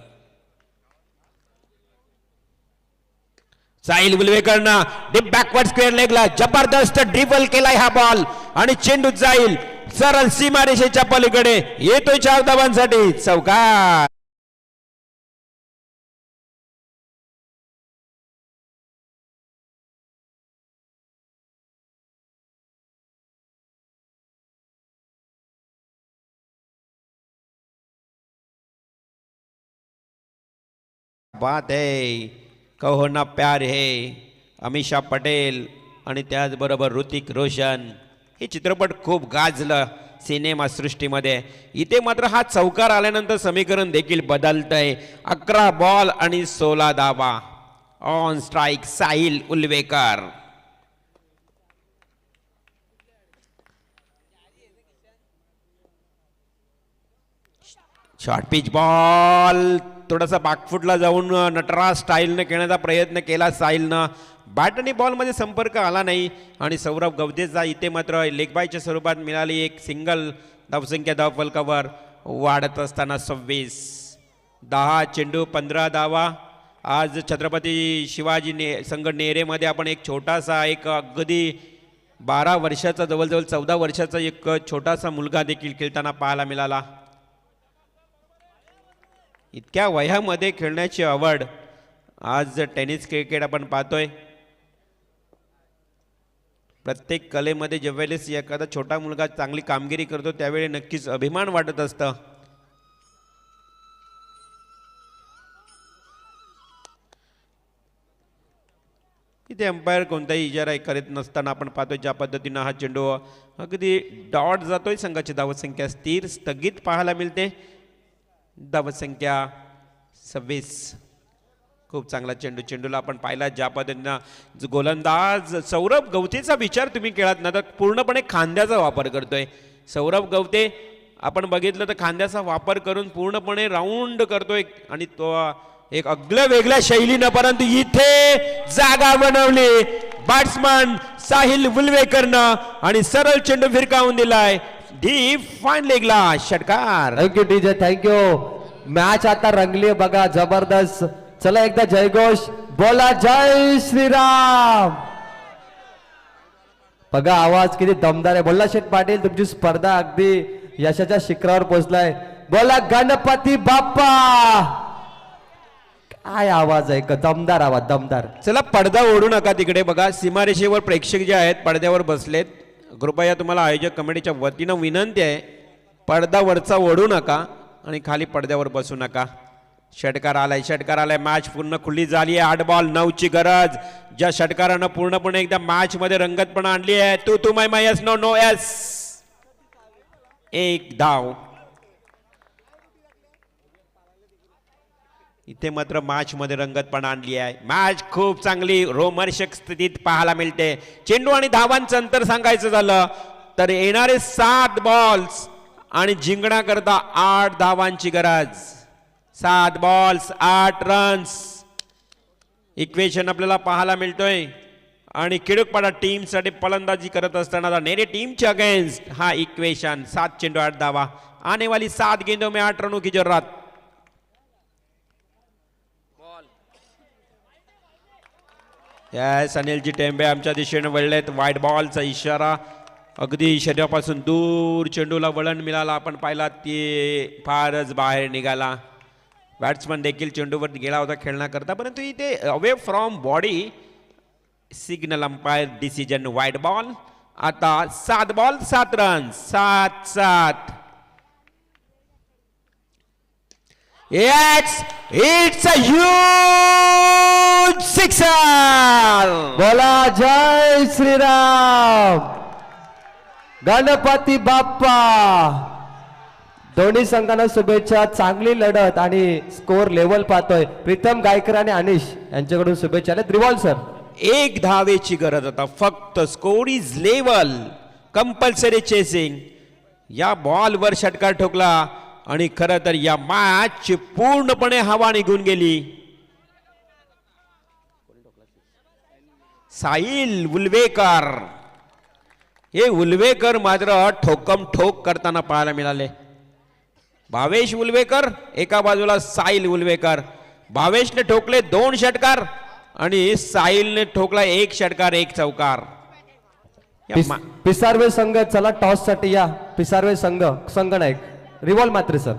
साहिल उलवेकरनं डीप बॅकवर्ड स्क्वेअर लेगला जबरदस्त ड्रिबल केलाय हा बॉल आणि चेंडू जाईल सरळ सीमारेषेच्या पलीकडे, येतोय 4 धावांसाठी चौकार. बात है कहो ना प्यार है, अमिषा पटेल आणि त्याचबरोबर ऋतिक रोशन. हे चित्रपट खूप गाजलं सिनेमा सृष्टीमध्ये. इथे मात्र हा चौकार आल्यानंतर समीकरण देखील बदलतंय. 11 बॉल आणि 16 धावा. On strike Sahil Ulwekar. Short pitch ball थोडासा बॅकफुटला जाऊन नटराज स्टाईलनं खेळण्याचा प्रयत्न केला साहिलनं. बॅट आणि बॉलमध्ये संपर्क आला नाही आणि सौरभ गवदेचा इथे मात्र लेगबायच्या स्वरूपात मिळाली एक सिंगल. धावसंख्या धावफलकावर वाढत असताना 26. 10 चेंडू 15 धावा. आज छत्रपती शिवाजी संघ नेरेमध्ये आपण एक छोटासा एक अगदी 12 वर्षाचा जवळजवळ 14 वर्षाचा एक छोटासा मुलगा देखील खेळताना पाहायला मिळाला. इतक्या वयामध्ये खेळण्याची आवड. आज टेनिस क्रिकेट आपण पाहतोय. प्रत्येक कलेमध्ये ज्यावेळेस एखादा छोटा मुलगा चांगली कामगिरी करतो त्यावेळी नक्कीच अभिमान वाटत असतं. इथे अंपायर कोणताही इजारा करत नसताना आपण पाहतोय ज्या पद्धतीनं हा चेंडू अगदी डॉट जातोय. संघाची धावसंख्या स्थिर स्थगित पाहायला मिळते. धावसंख्या 26. खूप चांगला चेंडू. चेंडूला आपण पाहिला ज्या पद्धतीनं गोलंदाज सौरभ गवतेचा विचार तुम्ही केलात ना तर पूर्णपणे खांद्याचा वापर करतोय सौरभ गवते. आपण बघितलं तर खांद्याचा वापर करून पूर्णपणे राऊंड करतोय आणि तो एक अगल्या वेगळ्या शैलीनं, परंतु इथे जागा बनवली बॅट्समन साहिल उलवेकरनं आणि सरळ चेंडू फिरकावून दिलाय डीप फाईन लेगला. षटकार. Thank you DJ, thank you. मॅच आता रंगली बघा, जबरदस्त. चला एकदा जयघोष बोला, जय श्रीराम. बघा आवाज किती दमदार आहे. बोला शेठ पाटील, तुमची स्पर्धा अगदी यशाच्या शिखरावर पोहोचलाय. बोला गणपती बाप्पा. काय आवाज आहे, दमदार आवाज, दमदार. चला पडदा ओढू नका तिकडे. बघा सीमारेषेवर प्रेक्षक जे आहेत पडद्यावर बसलेत. कृपया तुम्हाला आयोजक कमिटीच्या वतीनं विनंती आहे, पडदा वरचा ओढू नका आणि खाली पडद्यावर बसू नका. षटकार आलाय, षटकार आलाय. मॅच पूर्ण खुली झाली आहे. 8 बॉल 9ची गरज. ज्या षटकारानं पूर्णपणे एकदा मॅच मध्ये रंगतपणा आणली आहे. तू माय माय, यस नो नो यस. 1 धाव. इथे मात्र मॅच मध्ये रंगतपणा आणली आहे. मॅच खूप चांगली रोमहर्षक स्थितीत पाहायला मिळते. चेंडू आणि धावांचं अंतर सांगायचं झालं तर येणारे 7 बॉल्स आणि जिंकण्याकरता 8 धावांची गरज. 7 बॉल्स 8 रन्स इक्वेशन आपल्याला पाहायला मिळतोय. आणि किडूकपाडा टीम साठी फलंदाजी करत असताना नेरे टीमच्या अगेन्स्ट हा इक्वेशन. 7 चेंडू 8 धावा. आने वाली 7 गेंदों में 8 रनों की जरूरत. यस, अनिलजी टेंबे आमच्या दिशेने वळलेत. वाईट बॉलचा इशारा. अगदी शरीरापासून दूर चेंडूला वळण मिळाला. आपण पाहिला ते फारच बाहेर निघाला. बॅट्समन देखील चेंडूवर गेला होता खेळण्याकरता, परंतु इथे away from body signal umpire decision वाईट बॉल. आता 7 ball 7 run. 7-7. It's a huge sixer. बोला जय श्रीराम. गणपती बाप्पा. दोन्ही संघांना शुभेच्छा. चांगली लढत आणि स्कोर लेवल पाहतोय. प्रीतम गायकर आणि अनिश यांच्याकडून शुभेच्छा. त्रिवॉल सर. 1 धावेची गरज आता फक्त. Score is level. Compulsory chasing. या बॉलवर षटकार ठोकला आणि खरं तर या मॅचची पूर्णपणे हवा निघून गेली. साहिल उलवेकर हे उलवेकर मात्र ठोकम ठोक करताना पाहायला मिळाले. भावेश उलवेकर एका बाजूला साहिल उलवेकर. भावेशने ठोकले 2 षटकार आणि साहिलने ठोकला 1 षटकार 1 चौकार. या मा- पिसारवे संघ चला टॉस साठी या. पिसारवे संघनायक रिव्हॉल्व मात्र सर.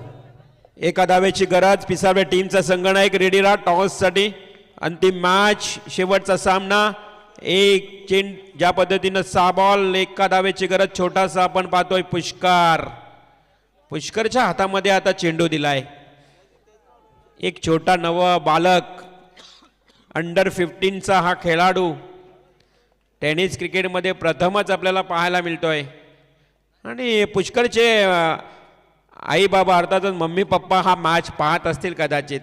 एका धावेची गरज. पिसारवे टीमचा संघनायक रेडी राहा टॉस साठी. अंतिम मॅच शेवटचा सामना. एक चेंड ज्या पद्धतीनं 6 बॉल एका धावेची गरज. छोटासा आपण पाहतोय पुष्करच्या हातामध्ये आता चेंडू दिलाय. एक छोटा नव बालक अंडर 15चा हा खेळाडू टेनिस क्रिकेटमध्ये प्रथमच आपल्याला पाहायला मिळतोय. आणि पुष्करचे आई बाबा अर्थातच मम्मी पप्पा हा मॅच पाहत असतील कदाचित.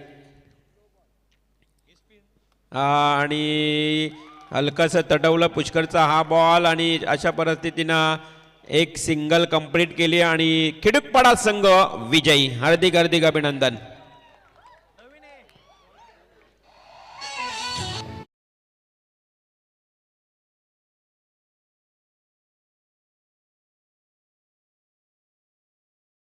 आणि हलकसं तटवलं पुष्करचा हा बॉल आणि अशा परिस्थितीनं एक सिंगल कंप्लीट केली आणि खिडकपाडा संघ विजयी. हार्दिक हार्दिक अभिनंदन.